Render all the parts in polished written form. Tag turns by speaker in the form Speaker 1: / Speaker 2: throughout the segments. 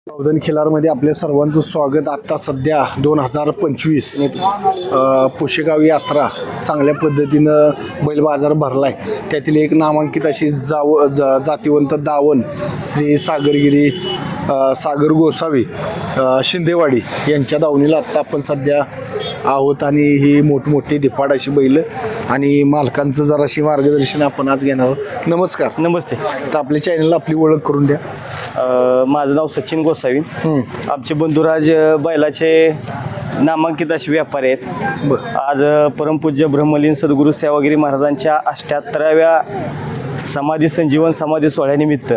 Speaker 1: पवदन खिलारमध्ये आपल्या सर्वांचं स्वागत. आता सध्या 2025 पुशेगाव यात्रा चांगल्या पद्धतीनं बैल बाजार भरलाय. त्यातील एक नामांकित अशी जातिवंत दावण श्री सागरगिरी सागर गोसावी शिंदेवाडी यांच्या दावणीला आत्ता आपण सध्या आहोत आणि ही मोठमोठी धिप्पाड अशी बैल आणि मालकांचं जराशी मार्गदर्शन आपण आज घेणार आहोत. नमस्कार.
Speaker 2: नमस्ते.
Speaker 1: तर आपल्या चॅनलला आपली ओळख करून द्या.
Speaker 2: माझं नाव सचिन गोसावी. आमचे बंधुराज बैलाचे नामांकित असे व्यापारी आहेत. आज परमपूज्य ब्रह्मलीन सद्गुरू सेवागिरी महाराजांच्या 78व्या समाधी संजीवन समाधी सोहळ्यानिमित्त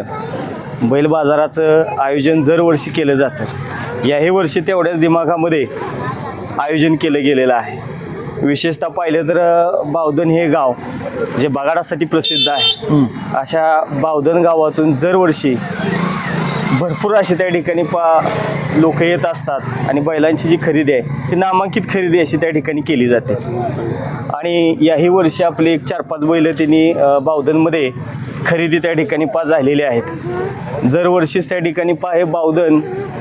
Speaker 2: बैल बाजाराचं आयोजन दरवर्षी केलं जातं. याही वर्षी तेवढ्याच दिमागामध्ये आयोजन केलं गेलेलं आहे. विशेषतः पाहिलं तर बावधन हे गाव जे बगाडासाठी प्रसिद्ध आहे. अशा बावधन गावातून दरवर्षी भरपूर अशी त्या ठिकाणी लोक येत असतात आणि बैलांची जी खरेदी आहे ती नामांकित खरेदी अशी त्या ठिकाणी केली जाते. आणि याही वर्षी आपले 4-5 बैल त्यांनी बावधनमध्ये खरेदी त्या ठिकाणी झालेले आहेत. दरवर्षीच त्या ठिकाणी हे बावधन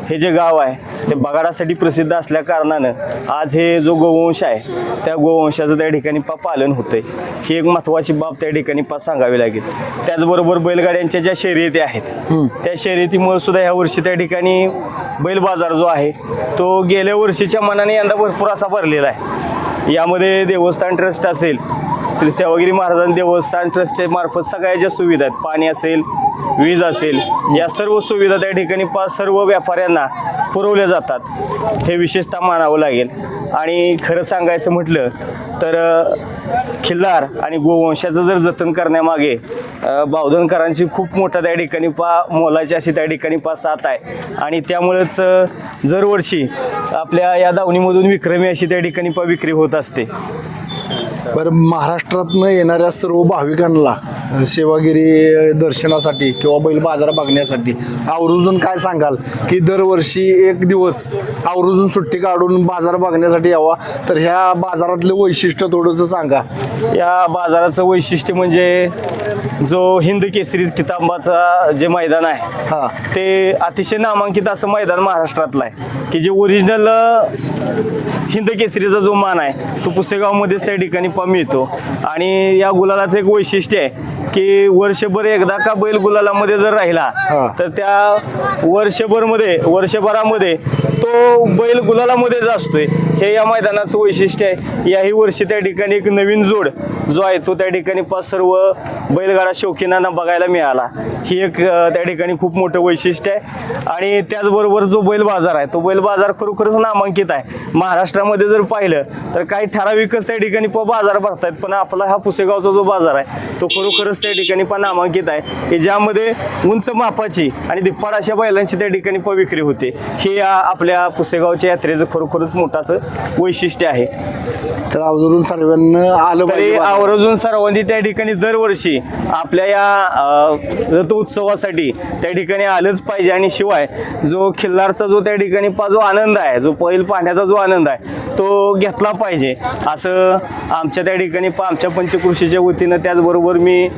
Speaker 2: हे जे गाव आहे ते बगाडासाठी प्रसिद्ध असल्या कारणानं आज हे जो गोवंश आहे त्या गोवंशाचं त्या ठिकाणी पालन होतंय. ही एक महत्त्वाची बाब त्या ठिकाणी सांगावी लागेल. त्याचबरोबर बैलगाड्यांच्या ज्या शर्यती आहेत त्या शर्यतीमुळे सुद्धा ह्या वर्षी त्या ठिकाणी बैल बाजार जो आहे तो गेल्या वर्षीच्या मनाने यंदा भरपूर असा भरलेला आहे. यामध्ये देवस्थान ट्रस्ट असेल, श्री सेवागिरी महाराजांनी देवस्थान ट्रस्ट मार्फत सगळ्या ज्या सुविधा आहेत, पाणी असेल, वीज असेल, या सर्व सुविधा त्या ठिकाणी सर्व व्यापाऱ्यांना पुरवल्या जातात. हे विशेषतः मानावं लागेल. आणि खरं सांगायचं म्हटलं तर खिल्लार आणि गोवंशाचं जर जतन करण्यामागे बावधनकरांची खूप मोठा त्या ठिकाणी मोलाची अशी त्या ठिकाणी साथ आहे. आणि त्यामुळेच दरवर्षी आपल्या या दावणीमधून विक्रमी अशी त्या ठिकाणी विक्री होत असते.
Speaker 1: बरं, महाराष्ट्रातनं येणाऱ्या सर्व भाविकांना सेवागिरी दर्शनासाठी किंवा बैल बाजार बघण्यासाठी आवर्जून काय सांगाल की दरवर्षी एक दिवस आवर्जून सुट्टी काढून बाजार बघण्यासाठी यावा, तर ह्या बाजारातलं वैशिष्ट्य थोडंसं सांगा.
Speaker 2: या बाजाराचं वैशिष्ट्य म्हणजे जो हिंद केसरी किताबाचा जे मैदान आहे ते अतिशय नामांकित असं मैदान महाराष्ट्रातलं आहे की जे ओरिजिनल हिंद केसरीचा जो मान आहे तो पुसेगावमध्येच त्या ठिकाणी मिळतो. आणि या गुलालाचं एक वैशिष्ट्य आहे की वर्षभर एकदा का बैल गुलालामध्ये जर राहिला तर त्या वर्षभरामध्ये तो बैल गुलालामध्येच असतोय. हे या मैदानाचं वैशिष्ट्य आहे. याही वर्षी त्या ठिकाणी एक नवीन जोड जो आहे तो त्या ठिकाणी सर्व बैलगाडा शौकीनांना बघायला मिळाला. ही एक त्या ठिकाणी खूप मोठं वैशिष्ट्य आहे. आणि त्याचबरोबर जो बैल बाजार आहे तो बैल बाजार खरोखरच नामांकित आहे. महाराष्ट्रामध्ये जर पाहिलं तर काही ठराविकच त्या ठिकाणी बाजार भरतायत, पण आपला हा पुसेगावचा जो बाजार आहे तो खरोखरच त्या ठिकाणी नामांकित आहे की ज्यामध्ये उंच मापाची आणि धिप्पाड अशा बैलांची त्या ठिकाणी विक्री होते. हे या आपल्या पुसेगावच्या यात्रेचं खरोखरच मोठाचं वैशिष्ट्य आहे.
Speaker 1: तर आवर्जून सर्वांना आलं पाहिजे.
Speaker 2: आवर्जून सर्वांनी त्या ठिकाणी दरवर्षी आपल्या या रथ उत्सवासाठी त्या ठिकाणी आलंच पाहिजे. आणि शिवाय जो खिल्लारचा जो त्या ठिकाणी जो आनंद आहे, जो बैल पाहण्याचा जो आनंद आहे तो घेतला पाहिजे असं आमच्या त्या ठिकाणी आमच्या पंचकृषीच्या वतीनं त्याचबरोबर मी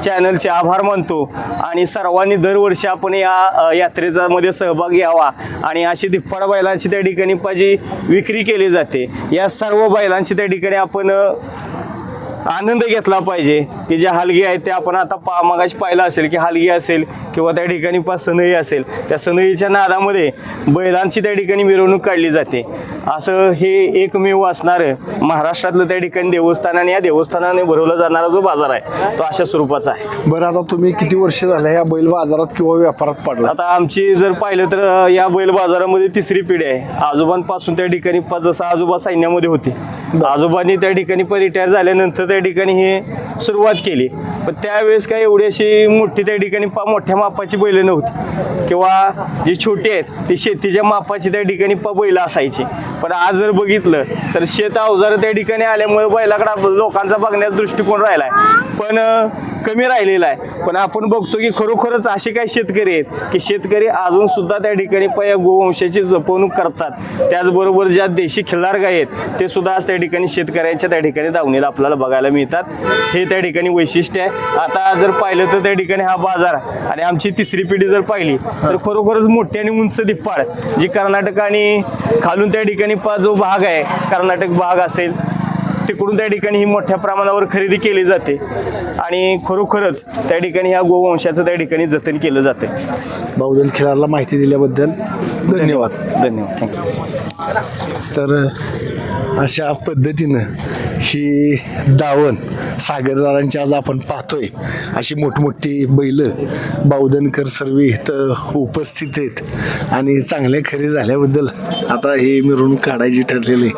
Speaker 2: चॅनलचे आभार मानतो. आणि सर्वांनी दरवर्षी आपण या यात्रेचा मध्ये सहभाग घ्यावा आणि अशी धिप्पाड बैलांची त्या ठिकाणी जी विक्री केली जाते या सर्व बैलांची त्या ठिकाणी आपण आनंद घेतला पाहिजे. की जे हलगी आहेत ते आपण आता मगाशी पाहिलं असेल की हलगी असेल किंवा त्या ठिकाणी सनई असेल, त्या सनईच्या नादामध्ये बैलांची त्या ठिकाणी मिरवणूक काढली जाते. असं हे एकमेव असणारं महाराष्ट्रातलं त्या ठिकाणी देवस्थान आणि या देवस्थानाने भरवला जाणारा जो बाजार आहे तो अशा स्वरूपाचा आहे.
Speaker 1: बरं, आता तुम्ही किती वर्ष झालं या बैल बाजारात किंवा व्यापारात पडला?
Speaker 2: आता आमची जर पाहिलं तर या बैल बाजारामध्ये 3री पिढी आहे. आजोबांपासून त्या ठिकाणी जसं आजोबा सैन्यामध्ये होते, आजोबांनी त्या ठिकाणी रिटायर झाल्यानंतर त्या ठिकाणी हे सुरुवात केली. पण त्यावेळेस काय एवढी अशी मोठी त्या ठिकाणी मोठ्या मापाची बैल नव्हती किंवा जी छोटी आहेत ती शेतीच्या मापाची त्या ठिकाणी बैल असायची. पण आज जर बघितलं तर शेत अवजार त्या ठिकाणी आल्यामुळे बैलाकडे लोकांचा बघण्याचा दृष्टिकोन राहिलाय. पण कमी राहिलेला आहे. पण आपण बघतो की खरोखरच असे काही शेतकरी आहेत की शेतकरी अजून सुद्धा त्या ठिकाणी गोवंशाची जपवणूक करतात. त्याचबरोबर ज्या देशी खिल्लार गाय आहेत ते सुद्धा आज त्या ठिकाणी शेतकऱ्यांच्या त्या ठिकाणी दावणीला आपल्याला बघायला मिळतात. हे त्या ठिकाणी वैशिष्ट्य आहे. आता जर पाहिलं तर त्या ठिकाणी हा बाजार आणि आमची तिसरी पिढी जर पाहिली तर खरोखरच मोठी आणि उंच दिप्पाड जी कर्नाटक आणि खालून त्या ठिकाणी जो भाग आहे कर्नाटक भाग असेल तिकडून त्या ठिकाणी ही मोठ्या प्रमाणावर खरेदी केली जाते आणि खरोखरच त्या ठिकाणी ह्या गोवंशाचं त्या ठिकाणी जतन केलं जाते.
Speaker 1: बावधन खिलारला माहिती दिल्याबद्दल धन्यवाद.
Speaker 2: धन्यवाद. थँक्यू.
Speaker 1: तर अशा पद्धतीनं ही दावण सागरदारांची आज आपण पाहतोय. अशी मोठमोठी बैल बावधनकर सर्व इथं उपस्थित आहेत आणि चांगल्या खरेदी झाल्याबद्दल आता हे मिरवणूक काढायची ठरलेली.